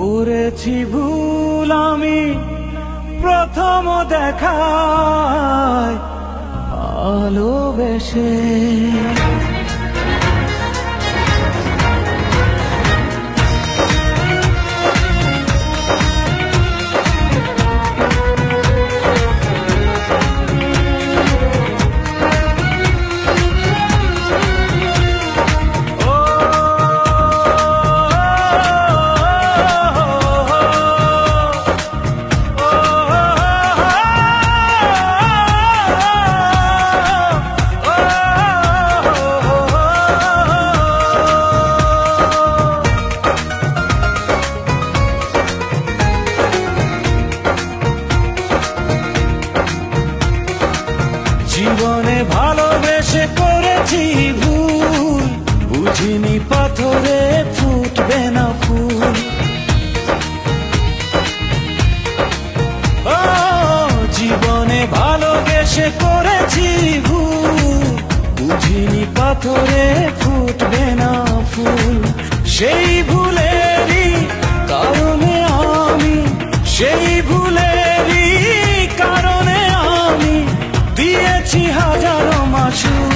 করেছি ভুল আমি প্রথম দেখায় ভালোবেসে। জীবনে ভালোবেসে করেছি ভুল, বুঝিনি পাথরে ফুটবে না ফুল। ও জীবনে ভালোবেসে করেছি ভুল, বুঝিনি পাথরে ফুটবে না ফুল। সেই ভুলেরই কারণে আমি, সেই ভুলেরই কারণে আমি দিয়েছি হাজারো মাসুল,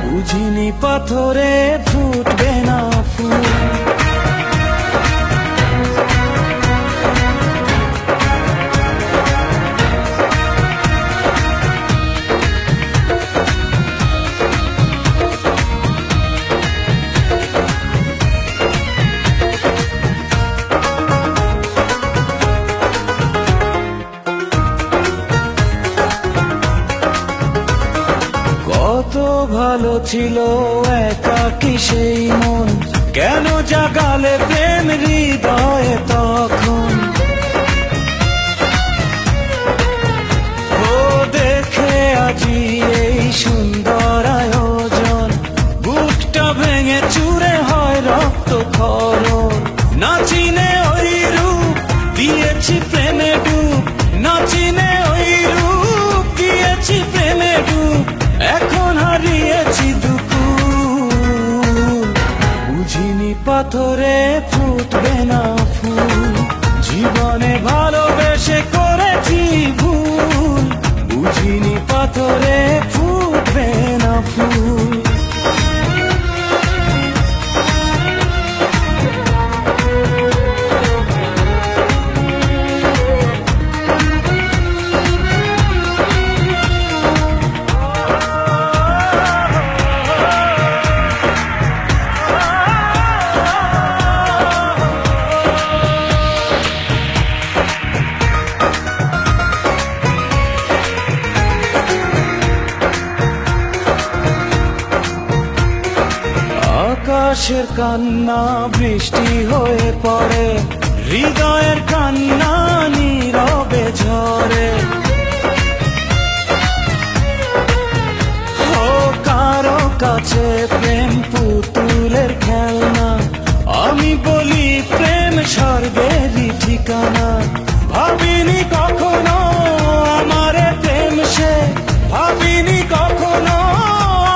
বুঝিনি পাথরে ফুটবে না ফুল। কত ভালো ছিল একাকী সেই মন, কেন জাগালে প্রেম হৃদয়ে তখন। ও দেখে আজি এই সুন্দর আয়োজন, বুকটা ভেঙে চুরে হয় রক্ত খরণ। না চিনে ওই রূপ দিয়েছি প্রেমে ডুব, না চিনে ওই রূপ দিয়েছি প্রেমে ডুব। এখন হারিয়েছি দুকুল, বুঝিনি পাথরে ফুটবে না ফুল। জীবনে ভালোবেসে করেছি ভুল, বুঝিনি পাথরে ফুটবে না ফুল। আকাশের কান্না বৃষ্টি হয়ে পড়ে, হৃদয়ের কান্না নীরবে ঝরে। ও কারো কাছে প্রেম পুতুলের খেলনা, আমি বলি প্রেম স্বর্গেরই ঠিকানা। ভাবিনি কখনো আমারে প্রেম সে, ভাবিনি কখনো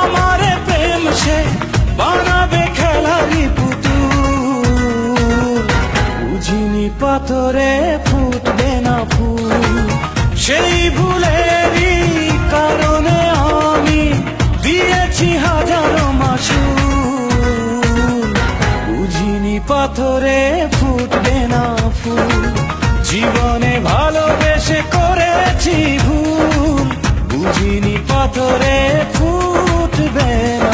আমারে প্রেম সে বানাবে খেলারি পুতুল, বুঝিনি পাথরে ফুটবে না ফুল। সেই ভুলেরই কারণে আমি দিয়েছি হাজারো মাসুল, বুঝিনি পাথরে ফুটবে না ফুল। জীবনে ভালোবেসে করেছি ভুল, বুঝিনি পাথরে ফুটবে না।